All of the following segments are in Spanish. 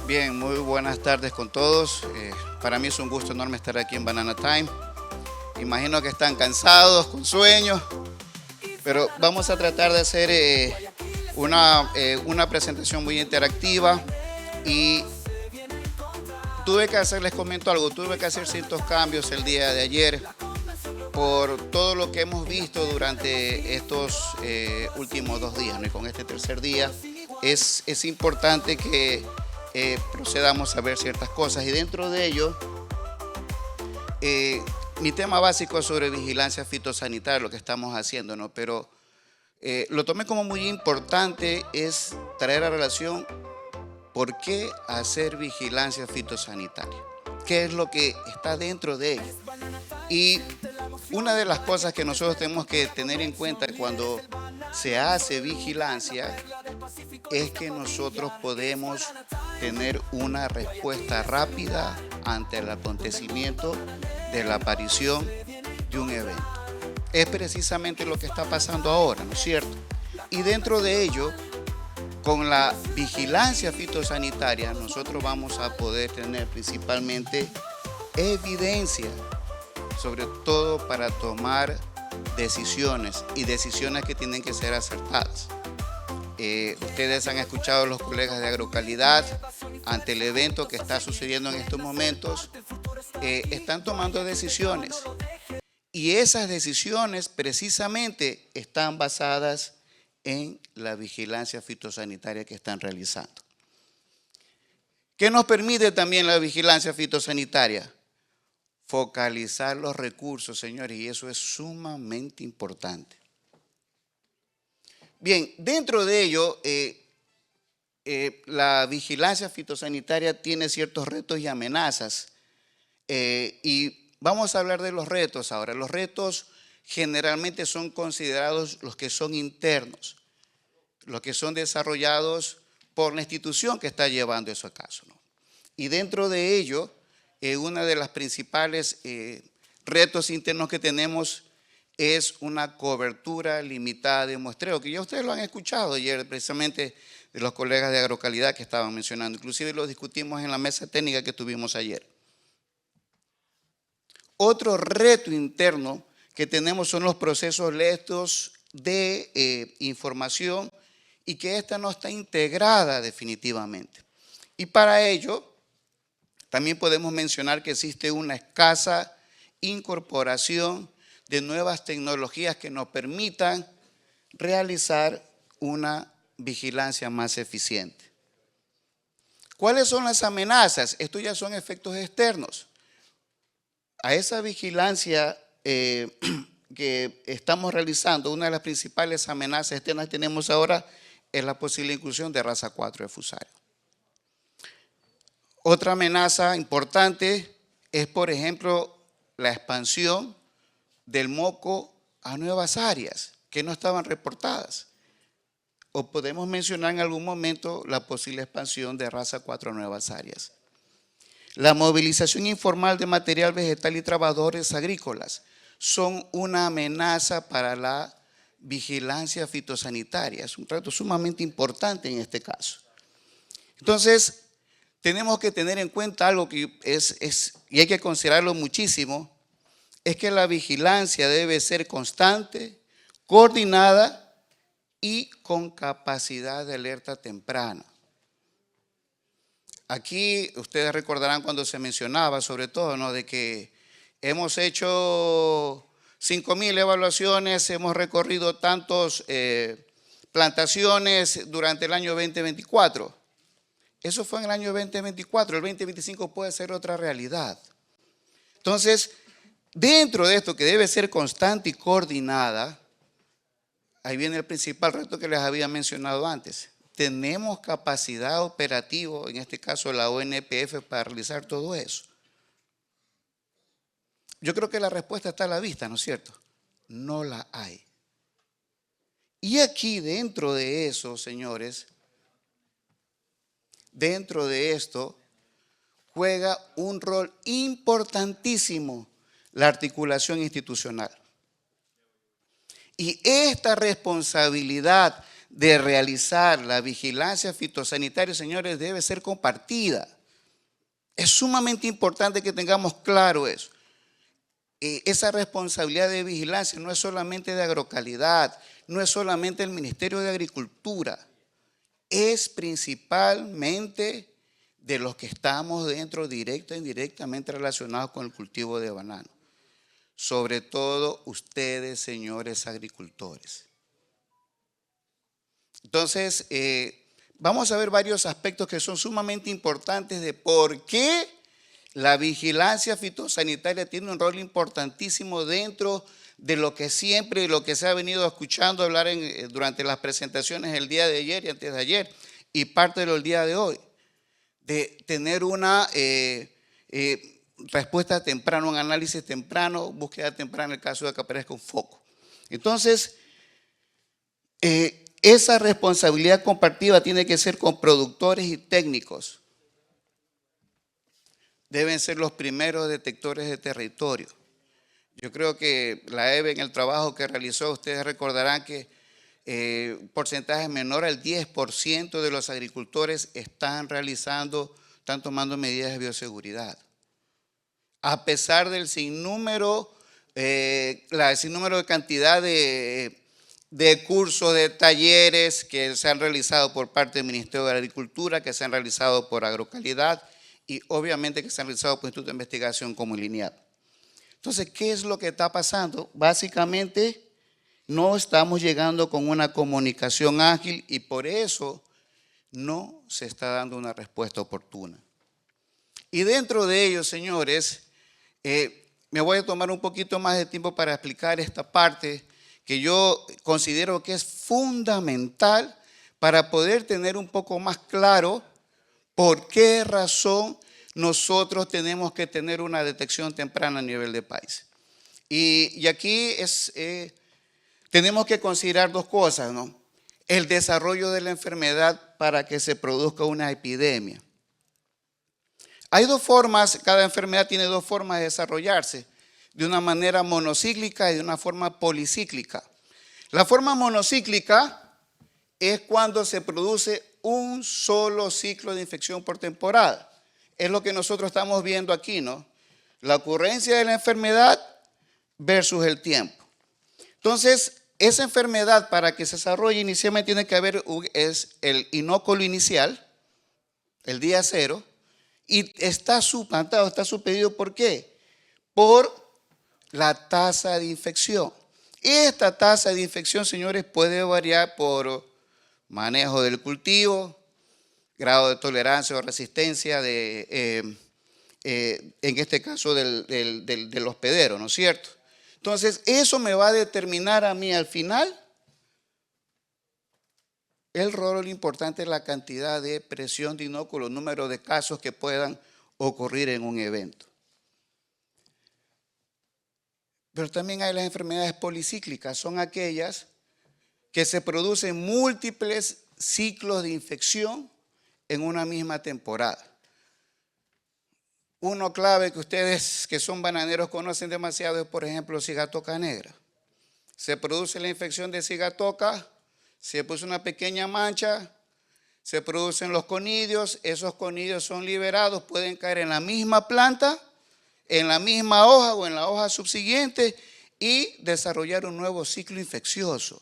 Bien, muy buenas tardes con todos. Para mí es un gusto enorme estar aquí en Banana Time. Imagino que están cansados, con sueño, pero vamos a tratar de hacer una presentación muy interactiva y les comento algo, tuve que hacer ciertos cambios el día de ayer por todo lo que hemos visto durante estos últimos 2 días, ¿no? Y con este tercer día es importante que procedamos a ver ciertas cosas y dentro de ello mi tema básico es sobre vigilancia fitosanitaria, lo que estamos haciendo, ¿no? Pero lo tomé como muy importante es traer a relación por qué hacer vigilancia fitosanitaria, qué es lo que está dentro de ella. Y una de las cosas que nosotros tenemos que tener en cuenta cuando se hace vigilancia es que nosotros podemos tener una respuesta rápida ante el acontecimiento de la aparición de un evento. Es precisamente lo que está pasando ahora, ¿no es cierto? Y dentro de ello, con la vigilancia fitosanitaria, nosotros vamos a poder tener principalmente evidencia, sobre todo para tomar decisiones y decisiones que tienen que ser acertadas. Ustedes han escuchado a los colegas de Agrocalidad ante el evento que está sucediendo en estos momentos, están tomando decisiones y esas decisiones precisamente están basadas en la vigilancia fitosanitaria que están realizando. ¿Qué nos permite también la vigilancia fitosanitaria? Focalizar los recursos, señores, y eso es sumamente importante. Bien, dentro de ello, la vigilancia fitosanitaria tiene ciertos retos y amenazas. Y vamos a hablar de los retos ahora. Los retos generalmente son considerados los que son internos, los que son desarrollados por la institución que está llevando eso a cabo, ¿no? Y dentro de ello, una de las principales retos internos que tenemos es una cobertura limitada de muestreo, que ya ustedes lo han escuchado ayer precisamente de los colegas de Agrocalidad que estaban mencionando, inclusive lo discutimos en la mesa técnica que tuvimos ayer. Otro reto interno que tenemos son los procesos lentos de información y que esta no está integrada definitivamente. Y para ello también podemos mencionar que existe una escasa incorporación de nuevas tecnologías que nos permitan realizar una vigilancia más eficiente. ¿Cuáles son las amenazas? Estos ya son efectos externos. A esa vigilancia que estamos realizando, una de las principales amenazas externas que tenemos ahora es la posible inclusión de raza 4 de Fusarium. Otra amenaza importante es, por ejemplo, la expansión del moco a nuevas áreas que no estaban reportadas. O podemos mencionar en algún momento la posible expansión de raza 4 a nuevas áreas. La movilización informal de material vegetal y trabajadores agrícolas son una amenaza para la vigilancia fitosanitaria. Es un reto sumamente importante en este caso. Entonces, tenemos que tener en cuenta algo que y hay que considerarlo muchísimo, es que la vigilancia debe ser constante, coordinada y con capacidad de alerta temprana. Aquí ustedes recordarán cuando se mencionaba sobre todo, ¿no?, de que hemos hecho 5,000 evaluaciones, hemos recorrido tantos plantaciones durante el año 2024. Eso fue en el año 2024, el 2025 puede ser otra realidad. Entonces, dentro de esto que debe ser constante y coordinada, ahí viene el principal reto que les había mencionado antes. ¿Tenemos capacidad operativa, en este caso la ONPF, para realizar todo eso? Yo creo que la respuesta está a la vista, ¿no es cierto? No la hay. Y aquí dentro de eso, señores, dentro de esto juega un rol importantísimo la articulación institucional. Y esta responsabilidad de realizar la vigilancia fitosanitaria, señores, debe ser compartida. Es sumamente importante que tengamos claro eso. Esa responsabilidad de vigilancia no es solamente de Agrocalidad, no es solamente el Ministerio de Agricultura, es principalmente de los que estamos dentro, directa e indirectamente relacionados con el cultivo de banano. Sobre todo ustedes, señores agricultores. Entonces, vamos a ver varios aspectos que son sumamente importantes de por qué la vigilancia fitosanitaria tiene un rol importantísimo dentro de lo que siempre y lo que se ha venido escuchando hablar durante las presentaciones el día de ayer y antes de ayer y parte del día de hoy, de tener una respuesta temprana, un análisis temprano, búsqueda temprana en el caso de que aparezca un foco. Entonces, esa responsabilidad compartida tiene que ser con productores y técnicos. Deben ser los primeros detectores de territorio. Yo creo que la EVE en el trabajo que realizó, ustedes recordarán que un porcentaje menor al 10% de los agricultores están tomando medidas de bioseguridad. A pesar del sinnúmero de cantidad de cursos, de talleres que se han realizado por parte del Ministerio de Agricultura, que se han realizado por Agrocalidad y obviamente que se han realizado por Instituto de Investigación como el INIAP. Entonces, ¿qué es lo que está pasando? Básicamente, no estamos llegando con una comunicación ágil y por eso no se está dando una respuesta oportuna. Y dentro de ello, señores, me voy a tomar un poquito más de tiempo para explicar esta parte que yo considero que es fundamental para poder tener un poco más claro por qué razón nosotros tenemos que tener una detección temprana a nivel de país. Y aquí tenemos que considerar dos cosas, ¿no? El desarrollo de la enfermedad para que se produzca una epidemia. Hay dos formas, cada enfermedad tiene dos formas de desarrollarse, de una manera monocíclica y de una forma policíclica. La forma monocíclica es cuando se produce un solo ciclo de infección por temporada. Es lo que nosotros estamos viendo aquí, ¿no? La ocurrencia de la enfermedad versus el tiempo. Entonces, esa enfermedad para que se desarrolle inicialmente tiene que haber el inóculo inicial, el día cero, y está suplantado, está supedido, ¿por qué? Por la tasa de infección. Esta tasa de infección, señores, puede variar por manejo del cultivo, grado de tolerancia o resistencia en este caso del hospedero, ¿no es cierto? Entonces, eso me va a determinar a mí al final el rol importante de la cantidad de presión de inóculo, número de casos que puedan ocurrir en un evento. Pero también hay las enfermedades policíclicas, son aquellas que se producen múltiples ciclos de infección en una misma temporada. Uno clave que ustedes que son bananeros conocen demasiado es, por ejemplo, cigatoca negra. Se produce la infección de cigatoca, se puso una pequeña mancha, se producen los conidios, esos conidios son liberados, pueden caer en la misma planta, en la misma hoja o en la hoja subsiguiente y desarrollar un nuevo ciclo infeccioso.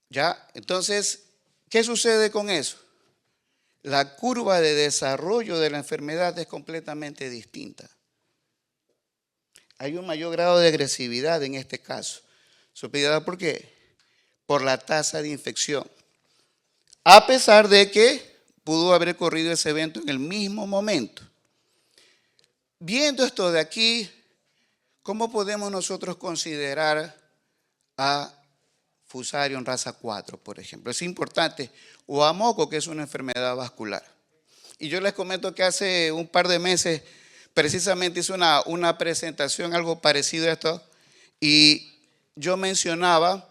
¿Ya? Entonces, ¿qué sucede con eso? La curva de desarrollo de la enfermedad es completamente distinta. Hay un mayor grado de agresividad en este caso. ¿Supediada por qué? Por la tasa de infección. A pesar de que pudo haber ocurrido ese evento en el mismo momento. Viendo esto de aquí, ¿cómo podemos nosotros considerar a Fusarium raza 4, por ejemplo? Es importante. O a moco, que es una enfermedad vascular. Y yo les comento que hace un par de meses precisamente hice una presentación, algo parecido a esto, y yo mencionaba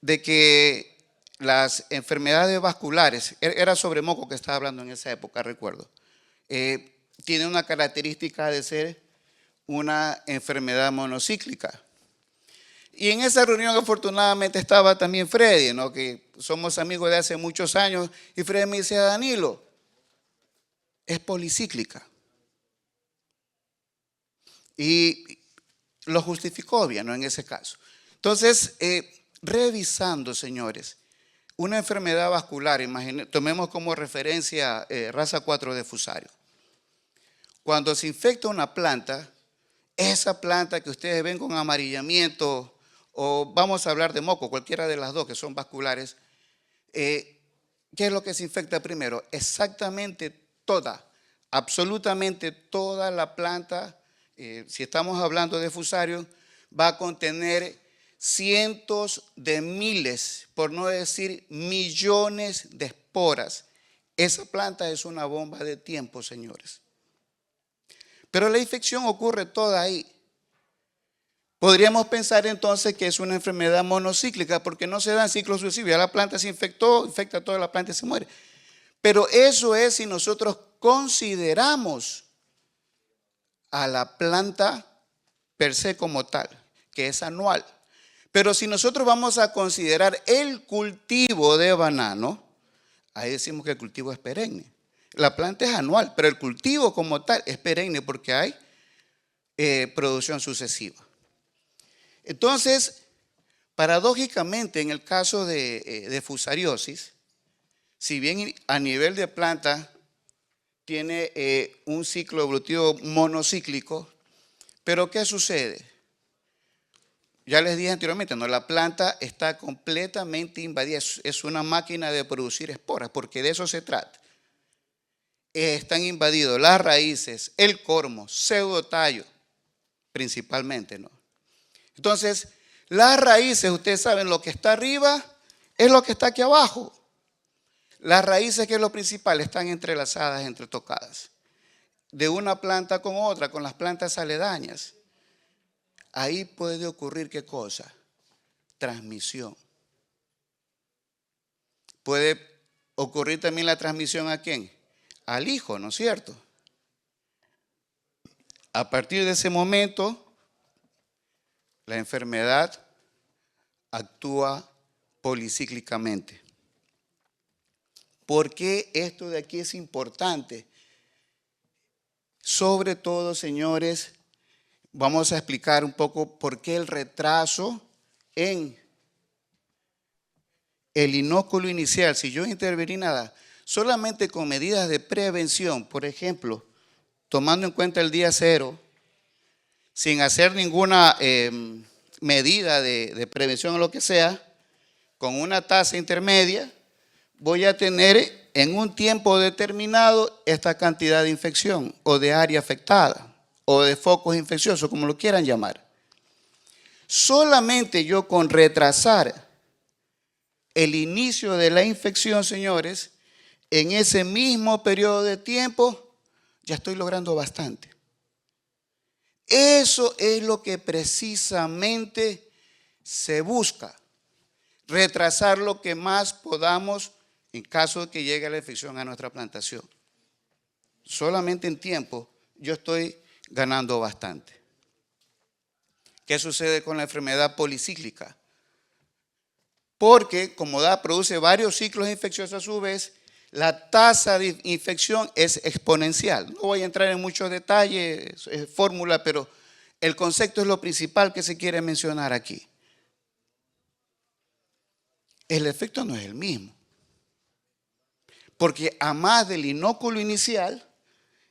de que las enfermedades vasculares, era sobre moco que estaba hablando en esa época, recuerdo, tiene una característica de ser una enfermedad monocíclica. Y en esa reunión afortunadamente estaba también Freddy, ¿no? Que somos amigos de hace muchos años. Y Freddy me dice, Danilo, es policíclica. Y lo justificó bien, ¿no? En ese caso. Entonces, revisando, señores, una enfermedad vascular, tomemos como referencia raza 4 de Fusario. Cuando se infecta una planta, esa planta que ustedes ven con amarillamiento, o vamos a hablar de moco, cualquiera de las dos que son vasculares, ¿qué es lo que se infecta primero? Exactamente toda, absolutamente toda la planta, si estamos hablando de Fusario, va a contener cientos de miles, por no decir millones de esporas. Esa planta es una bomba de tiempo, señores. Pero la infección ocurre toda ahí. Podríamos pensar entonces que es una enfermedad monocíclica porque no se da en ciclos sucesivos. Ya la planta se infectó, infecta toda la planta y se muere. Pero eso es si nosotros consideramos a la planta per se como tal, que es anual. Pero si nosotros vamos a considerar el cultivo de banano, ahí decimos que el cultivo es perenne. La planta es anual, pero el cultivo como tal es perenne porque hay producción sucesiva. Entonces, paradójicamente, en el caso de fusariosis, si bien a nivel de planta tiene un ciclo evolutivo monocíclico, pero ¿qué sucede? Ya les dije anteriormente, ¿no? La planta está completamente invadida, es una máquina de producir esporas, porque de eso se trata. Están invadidos las raíces, el cormo, pseudotallo, principalmente, ¿no? Entonces, las raíces, ustedes saben, lo que está arriba es lo que está aquí abajo. Las raíces, que es lo principal, están entrelazadas, entretocadas. De una planta con otra, con las plantas aledañas. Ahí puede ocurrir, ¿qué cosa? Transmisión. Puede ocurrir también la transmisión ¿a quién? Al hijo, ¿no es cierto? A partir de ese momento, la enfermedad actúa policíclicamente. ¿Por qué esto de aquí es importante? Sobre todo, señores, vamos a explicar un poco por qué el retraso en el inóculo inicial. Si yo intervení nada, solamente con medidas de prevención, por ejemplo, tomando en cuenta el día cero, sin hacer ninguna medida de prevención o lo que sea, con una tasa intermedia, voy a tener en un tiempo determinado esta cantidad de infección o de área afectada o de focos infecciosos, como lo quieran llamar. Solamente yo con retrasar el inicio de la infección, señores, en ese mismo periodo de tiempo, ya estoy logrando bastante. Eso es lo que precisamente se busca, retrasar lo que más podamos en caso de que llegue la infección a nuestra plantación. Solamente en tiempo yo estoy ganando bastante. ¿Qué sucede con la enfermedad policíclica? Porque como produce varios ciclos infecciosos a su vez, la tasa de infección es exponencial. No voy a entrar en muchos detalles, es fórmula, pero el concepto es lo principal que se quiere mencionar aquí. El efecto no es el mismo. Porque a más del inóculo inicial,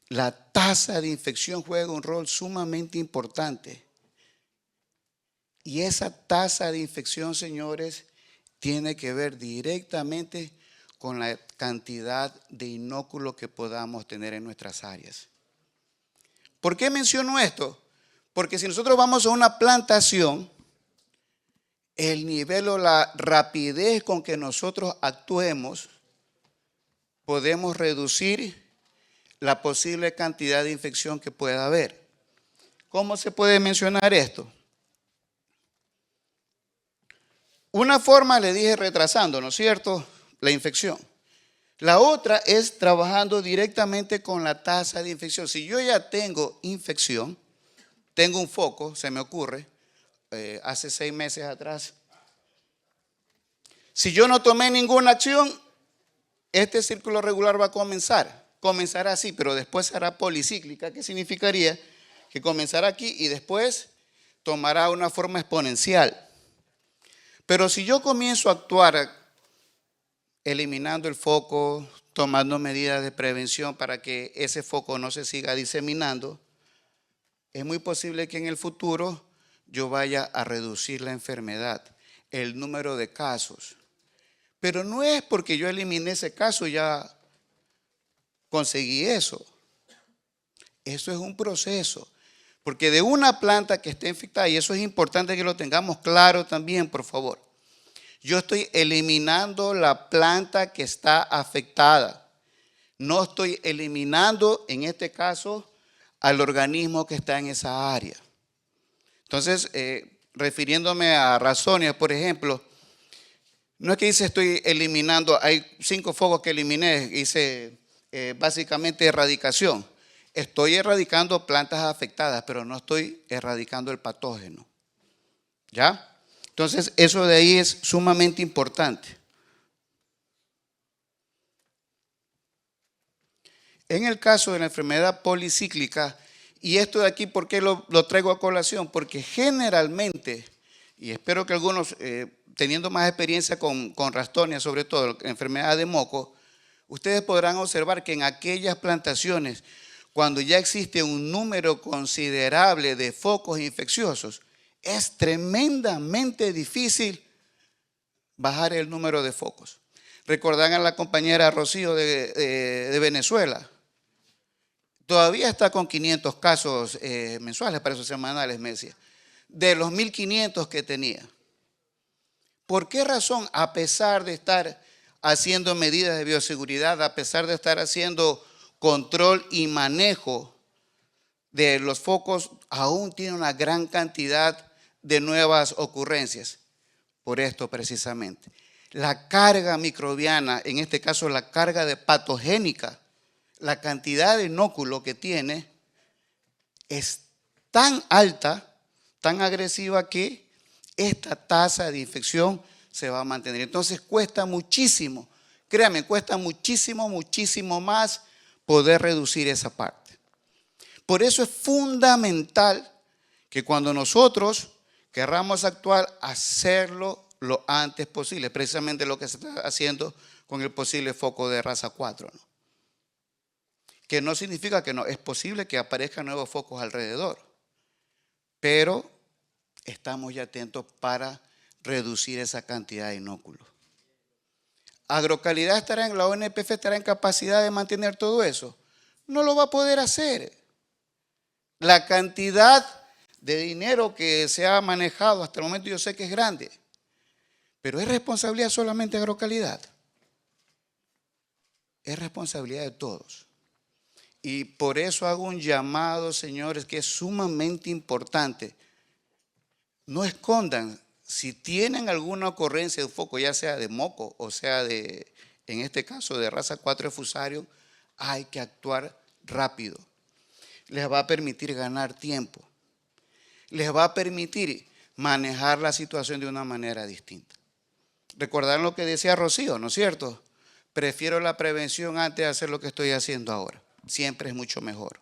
la tasa de infección juega un rol sumamente importante. Y esa tasa de infección, señores, tiene que ver directamente con la cantidad de inóculo que podamos tener en nuestras áreas. ¿Por qué menciono esto? Porque si nosotros vamos a una plantación, el nivel o la rapidez con que nosotros actuemos, podemos reducir la posible cantidad de infección que pueda haber. ¿Cómo se puede mencionar esto? Una forma, le dije, retrasando, ¿no es cierto?, la infección. La otra es trabajando directamente con la tasa de infección. Si yo ya tengo infección, tengo un foco, se me ocurre, hace 6 meses atrás. Si yo no tomé ninguna acción, este círculo regular va a comenzará así, pero después será policíclica, que significaría que comenzará aquí y después tomará una forma exponencial. Pero si yo comienzo a actuar eliminando el foco, tomando medidas de prevención para que ese foco no se siga diseminando, es muy posible que en el futuro yo vaya a reducir la enfermedad, el número de casos. Pero no es porque yo eliminé ese caso y ya conseguí eso. Eso es un proceso. Porque de una planta que esté infectada, y eso es importante que lo tengamos claro también, por favor. Yo estoy eliminando la planta que está afectada. No estoy eliminando, en este caso, al organismo que está en esa área. Entonces, refiriéndome a Razonia, por ejemplo, no es que dice estoy eliminando, hay 5 focos que eliminé, hice básicamente erradicación. Estoy erradicando plantas afectadas, pero no estoy erradicando el patógeno. ¿Ya? Entonces, eso de ahí es sumamente importante. En el caso de la enfermedad policíclica, y esto de aquí, ¿por qué lo traigo a colación? Porque generalmente, y espero que algunos, teniendo más experiencia con Ralstonia, sobre todo la enfermedad de moco, ustedes podrán observar que en aquellas plantaciones, cuando ya existe un número considerable de focos infecciosos, es tremendamente difícil bajar el número de focos. Recordarán a la compañera Rocío de Venezuela. Todavía está con 500 casos mensuales, para esos semanales, me decía, de los 1.500 que tenía. ¿Por qué razón, a pesar de estar haciendo medidas de bioseguridad, a pesar de estar haciendo control y manejo de los focos, aún tiene una gran cantidad de nuevas ocurrencias? Por esto precisamente. La carga microbiana, en este caso la carga de patogénica, la cantidad de inóculo que tiene es tan alta, tan agresiva que esta tasa de infección se va a mantener. Entonces cuesta muchísimo, créanme, cuesta muchísimo más poder reducir esa parte. Por eso es fundamental que cuando nosotros querramos actuar, hacerlo lo antes posible, precisamente lo que se está haciendo con el posible foco de raza 4, ¿no? Que no significa que no, es posible que aparezcan nuevos focos alrededor, pero estamos ya atentos para reducir esa cantidad de inóculos. ¿Agrocalidad estará en la ONPF, estará en capacidad de mantener todo eso? No lo va a poder hacer. La cantidad de dinero que se ha manejado hasta el momento yo sé que es grande, pero ¿es responsabilidad solamente de Agrocalidad? Es responsabilidad de todos. Y por eso hago un llamado, señores, que es sumamente importante. No escondan, si tienen alguna ocurrencia de foco, ya sea de moco o sea de, en este caso, de raza 4 de Fusarium, hay que actuar rápido. Les va a permitir ganar tiempo. Les va a permitir manejar la situación de una manera distinta. Recordaron lo que decía Rocío, ¿no es cierto? Prefiero la prevención antes de hacer lo que estoy haciendo ahora. Siempre es mucho mejor.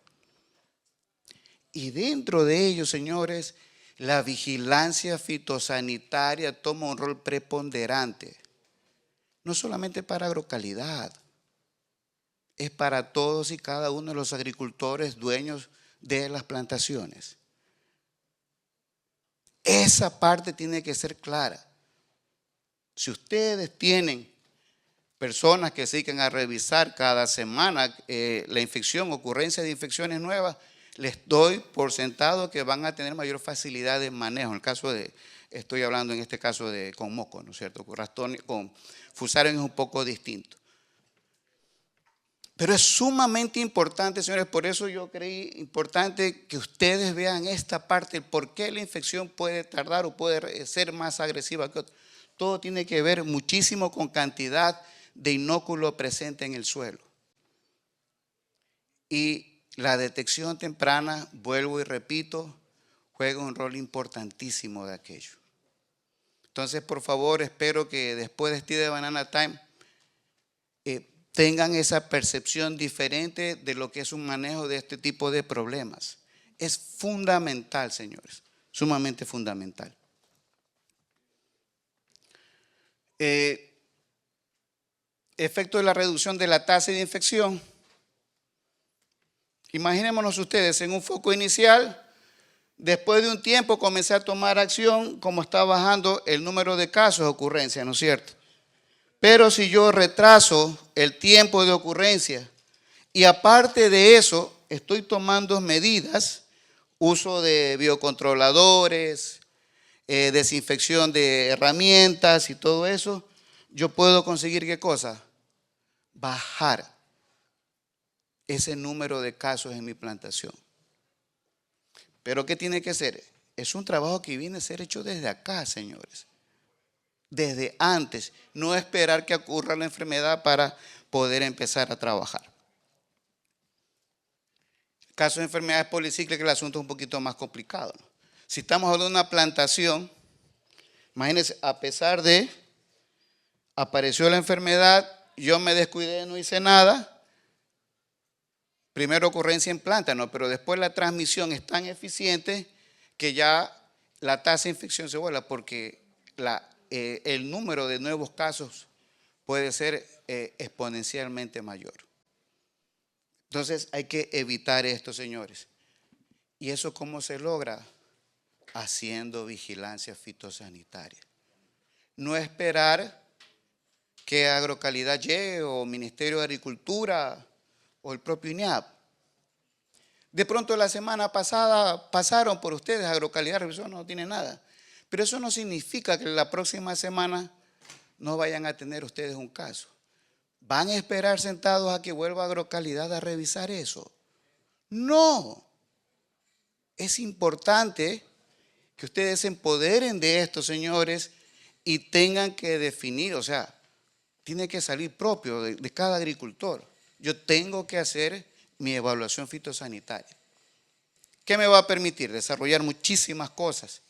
Y dentro de ello, señores, la vigilancia fitosanitaria toma un rol preponderante. No solamente para Agrocalidad, es para todos y cada uno de los agricultores dueños de las plantaciones. Esa parte tiene que ser clara. Si ustedes tienen personas que se dedican a revisar cada semana la infección, ocurrencia de infecciones nuevas, les doy por sentado que van a tener mayor facilidad de manejo. En el caso de, estoy hablando en este caso de con moco, ¿no es cierto? Con Fusarium es un poco distinto. Pero es sumamente importante, señores, por eso yo creí importante que ustedes vean esta parte, por qué la infección puede tardar o puede ser más agresiva que otra. Todo tiene que ver muchísimo con cantidad de inóculo presente en el suelo. Y la detección temprana, vuelvo y repito, juega un rol importantísimo de aquello. Entonces, por favor, espero que después de este de Banana Time tengan esa percepción diferente de lo que es un manejo de este tipo de problemas. Es fundamental, señores, sumamente fundamental. Efecto de la reducción de la tasa de infección. Imaginémonos ustedes en un foco inicial, después de un tiempo comencé a tomar acción como está bajando el número de casos de ocurrencia, ¿no es cierto? Pero si yo retraso el tiempo de ocurrencia y aparte de eso estoy tomando medidas, uso de biocontroladores, desinfección de herramientas y todo eso, yo puedo conseguir ¿qué cosa? Bajar ese número de casos en mi plantación. Pero ¿qué tiene que ser? Es un trabajo que viene a ser hecho desde acá, señores. Desde antes, no esperar que ocurra la enfermedad para poder empezar a trabajar. En caso de enfermedades policíclicas, el asunto es un poquito más complicado, ¿no? Si estamos hablando de una plantación, imagínense, a pesar de apareció la enfermedad, yo me descuidé, no hice nada. Primero ocurrencia en plátano, pero después la transmisión es tan eficiente que ya la tasa de infección se vuela porque el número de nuevos casos puede ser exponencialmente mayor. Entonces hay que evitar esto, señores. ¿Y eso cómo se logra? Haciendo vigilancia fitosanitaria. No esperar que Agrocalidad llegue o Ministerio de Agricultura o el propio INEAP. De pronto la semana pasada pasaron por ustedes, Agrocalidad revisó, no tiene nada. Pero eso no significa que la próxima semana no vayan a tener ustedes un caso. ¿Van a esperar sentados a que vuelva Agrocalidad a revisar eso? No. Es importante que ustedes se empoderen de esto, señores, y tengan que definir, o sea, tiene que salir propio de cada agricultor. Yo tengo que hacer mi evaluación fitosanitaria. ¿Qué me va a permitir? Desarrollar muchísimas cosas,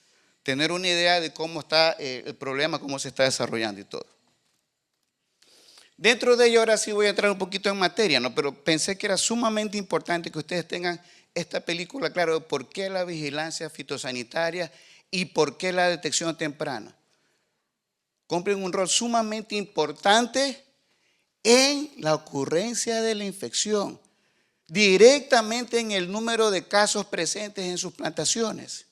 tener una idea de cómo está el problema, cómo se está desarrollando y todo. Dentro de ello ahora sí voy a entrar un poquito en materia, ¿no? Pero pensé que era sumamente importante que ustedes tengan esta película clara de por qué la vigilancia fitosanitaria y por qué la detección temprana cumplen un rol sumamente importante en la ocurrencia de la infección, directamente en el número de casos presentes en sus plantaciones.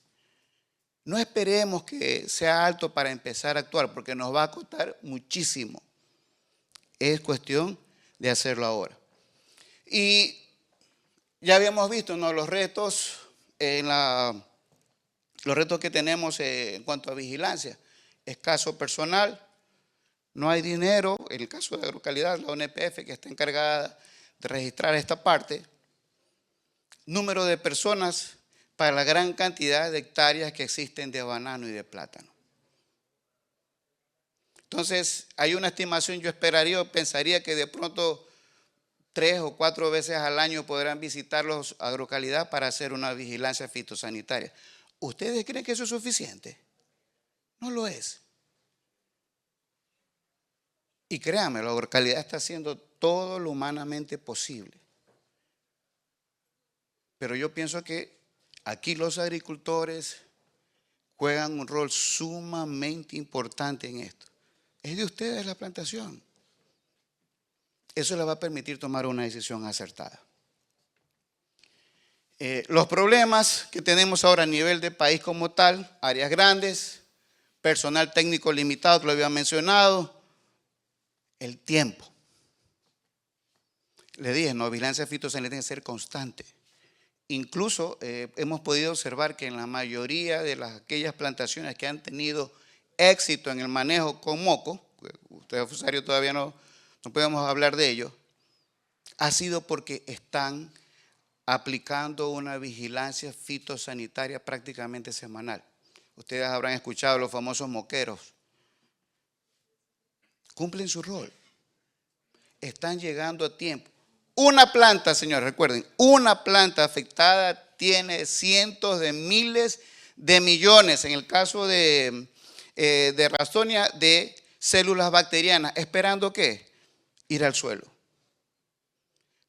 No esperemos que sea alto para empezar a actuar, porque nos va a costar muchísimo. Es cuestión de hacerlo ahora. Y ya habíamos visto, ¿no?, los retos que tenemos en cuanto a vigilancia. Escaso personal, no hay dinero, en el caso de Agrocalidad, la ONPF que está encargada de registrar esta parte, número de personas para la gran cantidad de hectáreas que existen de banano y de plátano. Entonces, hay una estimación, yo pensaría que de pronto 3 o 4 veces al año podrán visitar los Agrocalidad para hacer una vigilancia fitosanitaria. ¿Ustedes creen que eso es suficiente? No lo es. Y créanme, la Agrocalidad está haciendo todo lo humanamente posible. Pero yo pienso que aquí los agricultores juegan un rol sumamente importante en esto. Es de ustedes la plantación. Eso les va a permitir tomar una decisión acertada. Los problemas que tenemos ahora a nivel de país como tal, áreas grandes, personal técnico limitado, que lo había mencionado, el tiempo. Le dije, no, vigilancia fitosanitaria tiene que ser constante. Incluso hemos podido observar que en la mayoría de aquellas plantaciones que han tenido éxito en el manejo con moco, usted, Fusario, todavía no podemos hablar de ello, ha sido porque están aplicando una vigilancia fitosanitaria prácticamente semanal. Ustedes habrán escuchado los famosos moqueros. Cumplen su rol. Están llegando a tiempo. Una planta, señores, recuerden, una planta afectada tiene cientos de miles de millones, en el caso de Ralstonia, de células bacterianas, esperando ¿qué? Ir al suelo,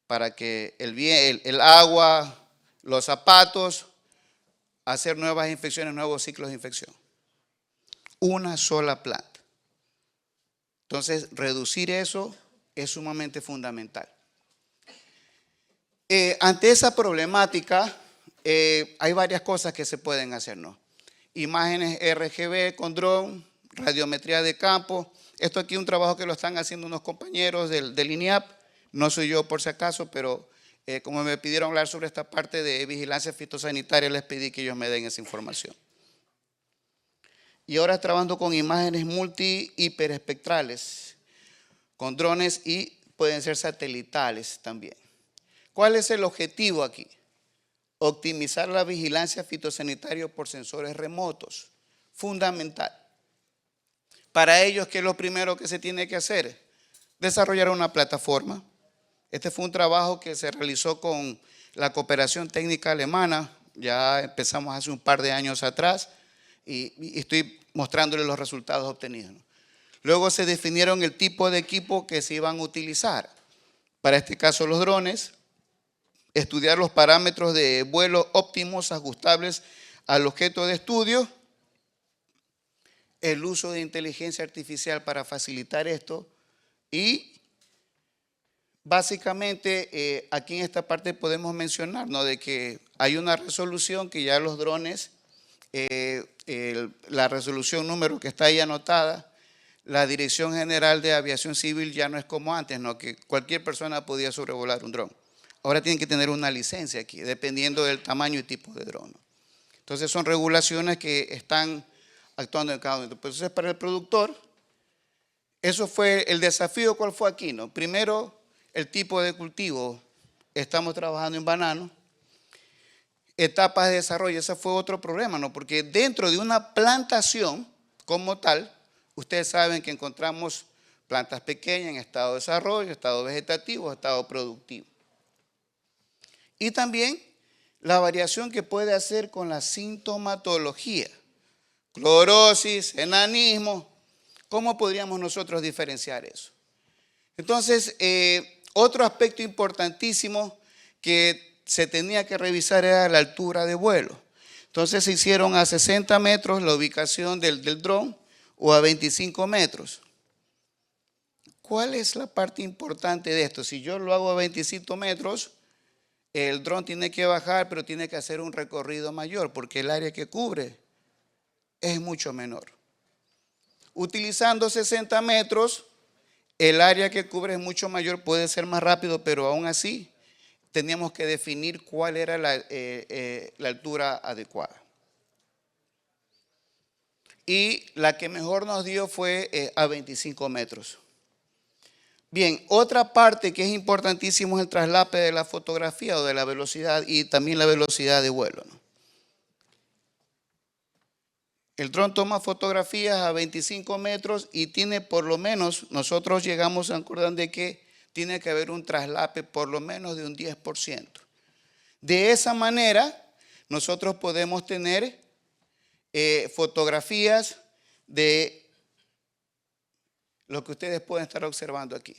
para que el agua, los zapatos, hacer nuevas infecciones, nuevos ciclos de infección. Una sola planta. Entonces, reducir eso es sumamente fundamental. Ante esa problemática, hay varias cosas que se pueden hacer, ¿no? Imágenes RGB con dron, radiometría de campo. Esto aquí es un trabajo que lo están haciendo unos compañeros del INIAP. No soy yo por si acaso, pero como me pidieron hablar sobre esta parte de vigilancia fitosanitaria, les pedí que ellos me den esa información. Y ahora trabajando con imágenes multi-hiperespectrales, con drones y pueden ser satelitales también. ¿Cuál es el objetivo aquí? Optimizar la vigilancia fitosanitaria por sensores remotos. Fundamental. Para ellos, ¿qué es lo primero que se tiene que hacer? Desarrollar una plataforma. Este fue un trabajo que se realizó con la cooperación técnica alemana. Ya empezamos hace un par de años atrás y estoy mostrándoles los resultados obtenidos. Luego se definieron el tipo de equipo que se iban a utilizar. Para este caso, los drones. Estudiar los parámetros de vuelo óptimos ajustables al objeto de estudio, el uso de inteligencia artificial para facilitar esto y básicamente aquí en esta parte podemos mencionar, ¿no?, de que hay una resolución que ya los drones, la resolución número que está ahí anotada, la Dirección General de Aviación Civil ya no es como antes, ¿no?, que cualquier persona podía sobrevolar un dron. Ahora tienen que tener una licencia aquí, dependiendo del tamaño y tipo de dron. Entonces son regulaciones que están actuando en cada momento. Entonces para el productor, eso fue el desafío. ¿Cuál fue aquí, no? Primero, el tipo de cultivo. Estamos trabajando en banano. Etapas de desarrollo, ese fue otro problema, ¿no? Porque dentro de una plantación como tal, ustedes saben que encontramos plantas pequeñas en estado de desarrollo, estado vegetativo, estado productivo. Y también la variación que puede hacer con la sintomatología, clorosis, enanismo. ¿Cómo podríamos nosotros diferenciar eso? Entonces, otro aspecto importantísimo que se tenía que revisar era la altura de vuelo. Entonces se hicieron a 60 metros la ubicación del dron o a 25 metros. ¿Cuál es la parte importante de esto? Si yo lo hago a 25 metros, el dron tiene que bajar, pero tiene que hacer un recorrido mayor porque el área que cubre es mucho menor. Utilizando 60 metros, el área que cubre es mucho mayor, puede ser más rápido, pero aún así teníamos que definir cuál era la altura adecuada. Y la que mejor nos dio fue a 25 metros. Bien, otra parte que es importantísimo es el traslape de la fotografía o de la velocidad y también la velocidad de vuelo, ¿no? El dron toma fotografías a 25 metros y tiene por lo menos, nosotros llegamos a acordar de que tiene que haber un traslape por lo menos de un 10%. De esa manera, nosotros podemos tener fotografías de lo que ustedes pueden estar observando aquí.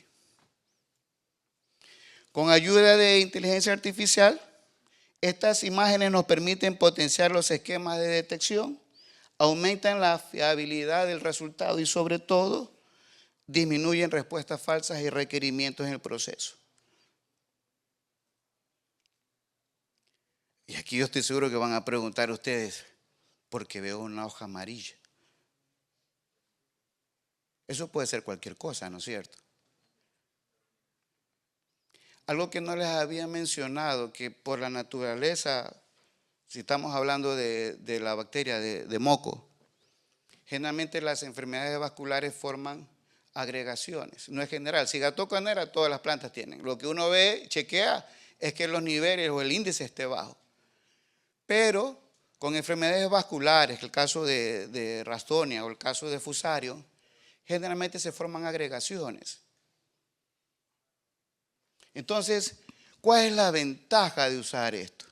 Con ayuda de inteligencia artificial, estas imágenes nos permiten potenciar los esquemas de detección, aumentan la fiabilidad del resultado y sobre todo disminuyen respuestas falsas y requerimientos en el proceso. Y aquí yo estoy seguro que van a preguntar ustedes, ¿por qué veo una hoja amarilla? Eso puede ser cualquier cosa, ¿no es cierto? Algo que no les había mencionado, que por la naturaleza, si estamos hablando de la bacteria de moco, generalmente las enfermedades vasculares forman agregaciones. No es general. Si Gattocanera, todas las plantas tienen. Lo que uno ve, chequea, es que los niveles o el índice esté bajo. Pero con enfermedades vasculares, el caso de Ralstonia o el caso de Fusarium, generalmente se forman agregaciones. Entonces, ¿cuál es la ventaja de usar esto?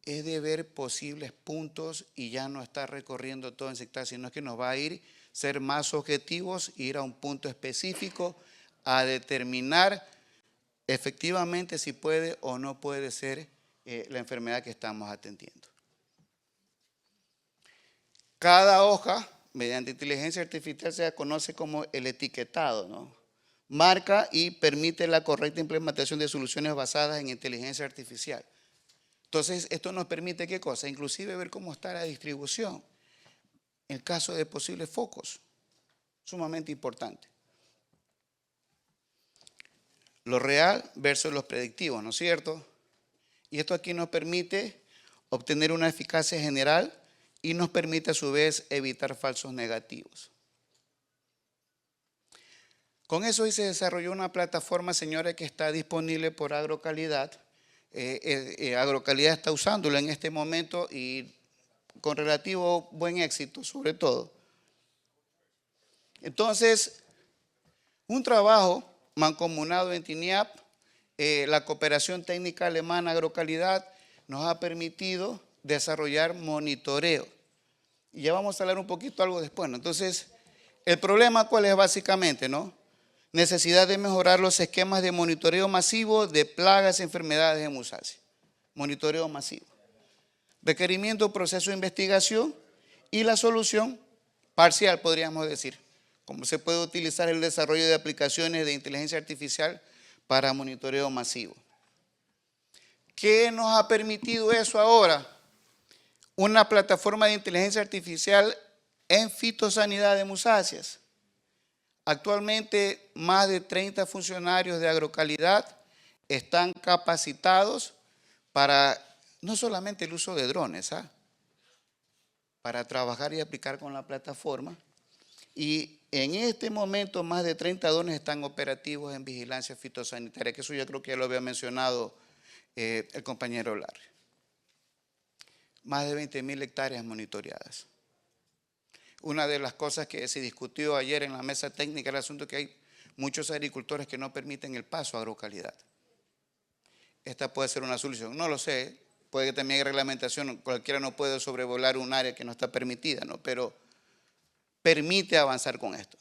es de ver posibles puntos y ya no estar recorriendo todo en sector, sino que nos va a ir ser más objetivos, ir a un punto específico a determinar efectivamente si puede o no puede ser la enfermedad que estamos atendiendo. Cada hoja, mediante inteligencia artificial, se conoce como el etiquetado, ¿no? Marca y permite la correcta implementación de soluciones basadas en inteligencia artificial. Entonces, esto nos permite, ¿qué cosa? Inclusive ver cómo está la distribución en el caso de posibles focos, sumamente importante. Lo real versus los predictivos, ¿no es cierto? Y esto aquí nos permite obtener una eficacia general y nos permite a su vez evitar falsos negativos. Con eso hoy se desarrolló una plataforma, señores, que está disponible por Agrocalidad. Agrocalidad está usándolo en este momento y con relativo buen éxito, sobre todo. Entonces, un trabajo mancomunado en TINIAP, la cooperación técnica alemana Agrocalidad, nos ha permitido desarrollar monitoreo. Y ya vamos a hablar un poquito algo después, ¿no? Entonces, el problema, ¿cuál es básicamente, no? Necesidad de mejorar los esquemas de monitoreo masivo de plagas y enfermedades en musácea. Monitoreo masivo. Requerimiento, proceso de investigación y la solución parcial, podríamos decir. Cómo se puede utilizar el desarrollo de aplicaciones de inteligencia artificial para monitoreo masivo. ¿Qué nos ha permitido eso ahora? Una plataforma de inteligencia artificial en fitosanidad de musáceas. Actualmente, más de 30 funcionarios de Agrocalidad están capacitados para no solamente el uso de drones, para trabajar y aplicar con la plataforma. Y en este momento, más de 30 drones están operativos en vigilancia fitosanitaria, que eso yo creo que ya lo había mencionado el compañero Larry. Más de 20.000 hectáreas monitoreadas. Una de las cosas que se discutió ayer en la mesa técnica era el asunto que hay muchos agricultores que no permiten el paso a Agrocalidad. Esta puede ser una solución, no lo sé, puede que también hay reglamentación, cualquiera no puede sobrevolar un área que no está permitida, ¿no? Pero permite avanzar con esto.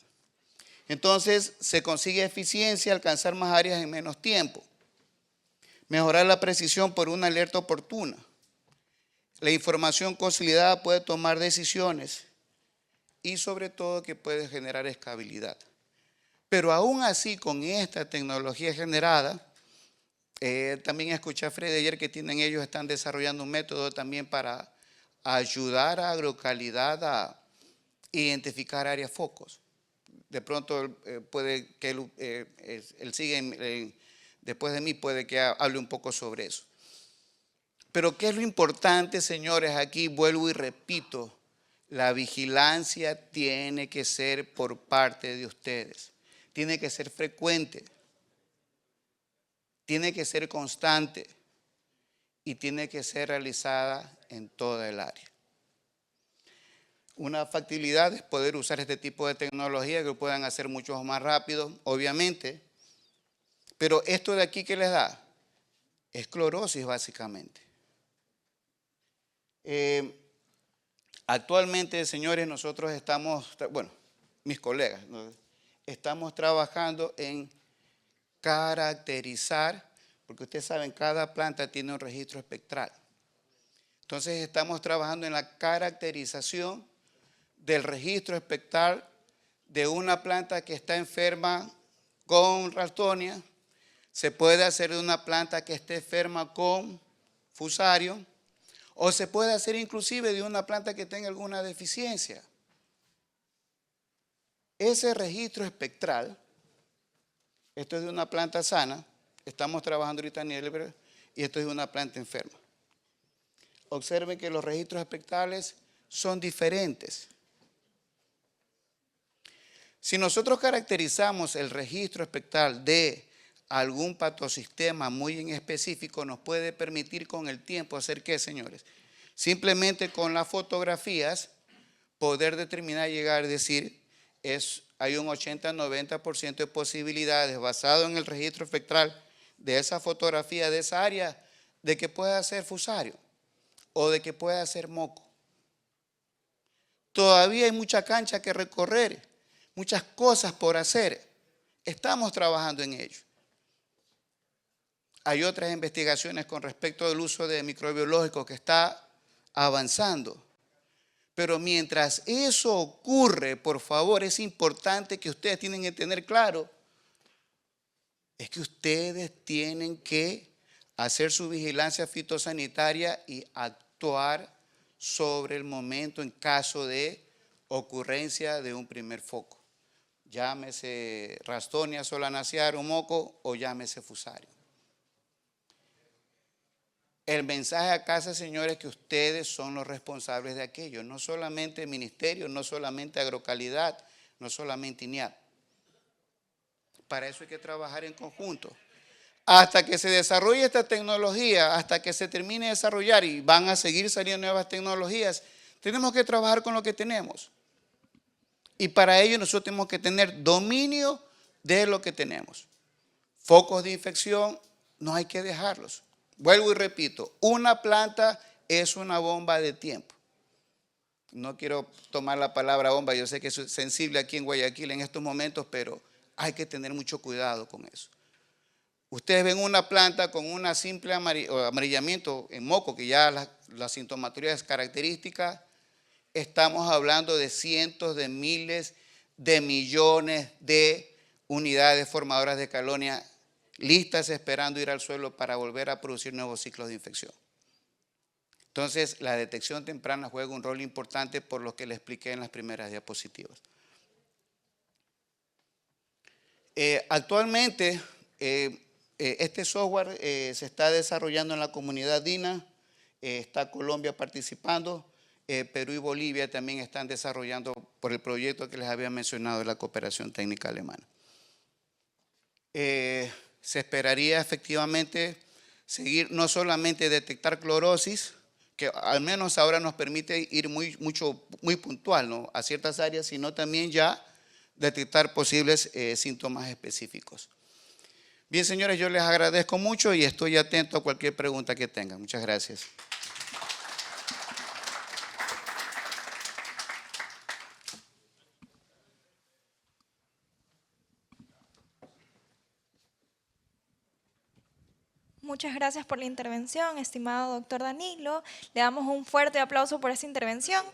Entonces, se consigue eficiencia, alcanzar más áreas en menos tiempo. Mejorar la precisión por una alerta oportuna. La información consolidada puede tomar decisiones y sobre todo que puede generar escalabilidad. Pero aún así, con esta tecnología generada, también escuché a Freddy ayer que ellos están desarrollando un método también para ayudar a Agrocalidad a identificar áreas focos. De pronto puede que él sigue después de mí, puede que hable un poco sobre eso. Pero ¿qué es lo importante, señores? Aquí vuelvo y repito, la vigilancia tiene que ser por parte de ustedes, tiene que ser frecuente, tiene que ser constante y tiene que ser realizada en toda el área. Una factibilidad es poder usar este tipo de tecnología que lo puedan hacer mucho más rápido, obviamente, pero esto de aquí, ¿qué les da? Esclerosis, básicamente. Actualmente, señores, nosotros estamos, bueno, mis colegas, ¿no? Estamos trabajando en caracterizar, porque ustedes saben, cada planta tiene un registro espectral. Entonces, estamos trabajando en la caracterización del registro espectral de una planta que está enferma con Ralstonia. Se puede hacer de una planta que esté enferma con Fusarium, o se puede hacer inclusive de una planta que tenga alguna deficiencia. Ese registro espectral, esto es de una planta sana, estamos trabajando ahorita en Nielberg, y esto es de una planta enferma. Observen que los registros espectrales son diferentes. Si nosotros caracterizamos el registro espectral de algún patosistema muy en específico, nos puede permitir con el tiempo hacer ¿qué, señores? Simplemente con las fotografías poder determinar, llegar a decir, hay un 80-90% de posibilidades basado en el registro espectral de esa fotografía de esa área de que pueda ser Fusarium. o de que pueda hacer moco. Todavía hay mucha cancha que recorrer, muchas cosas por hacer. Estamos trabajando en ello. Hay otras investigaciones con respecto al uso de microbiológicos que está avanzando. Pero mientras eso ocurre, por favor, es importante que ustedes tienen que tener claro, es que ustedes tienen que hacer su vigilancia fitosanitaria y actuar sobre el momento en caso de ocurrencia de un primer foco. Llámese Ralstonia solanacearum moco o llámese Fusarium. El mensaje a casa, señores, es que ustedes son los responsables de aquello, no solamente el ministerio, no solamente agrocalidad, no solamente INEAP. Para eso hay que trabajar en conjunto. Hasta que se desarrolle esta tecnología, hasta que se termine de desarrollar y van a seguir saliendo nuevas tecnologías, tenemos que trabajar con lo que tenemos. Y para ello nosotros tenemos que tener dominio de lo que tenemos. Focos de infección no hay que dejarlos. Vuelvo y repito, una planta es una bomba de tiempo. No quiero tomar la palabra bomba, yo sé que es sensible aquí en Guayaquil en estos momentos, pero hay que tener mucho cuidado con eso. Ustedes ven una planta con una simple amarillamiento en moco, que ya la sintomatología es característica, estamos hablando de cientos de miles de millones de unidades formadoras de colonia listas esperando ir al suelo para volver a producir nuevos ciclos de infección. Entonces, la detección temprana juega un rol importante por lo que le expliqué en las primeras diapositivas. Actualmente, este software se está desarrollando en la comunidad DINA, está Colombia participando, Perú y Bolivia también están desarrollando por el proyecto que les había mencionado de la cooperación técnica alemana. Se esperaría efectivamente seguir, no solamente detectar clorosis, que al menos ahora nos permite ir muy puntual, ¿no?, a ciertas áreas, sino también ya detectar posibles síntomas específicos. Bien, señores, yo les agradezco mucho y estoy atento a cualquier pregunta que tengan. Muchas gracias. Muchas gracias por la intervención, estimado doctor Danilo. Le damos un fuerte aplauso por esta intervención.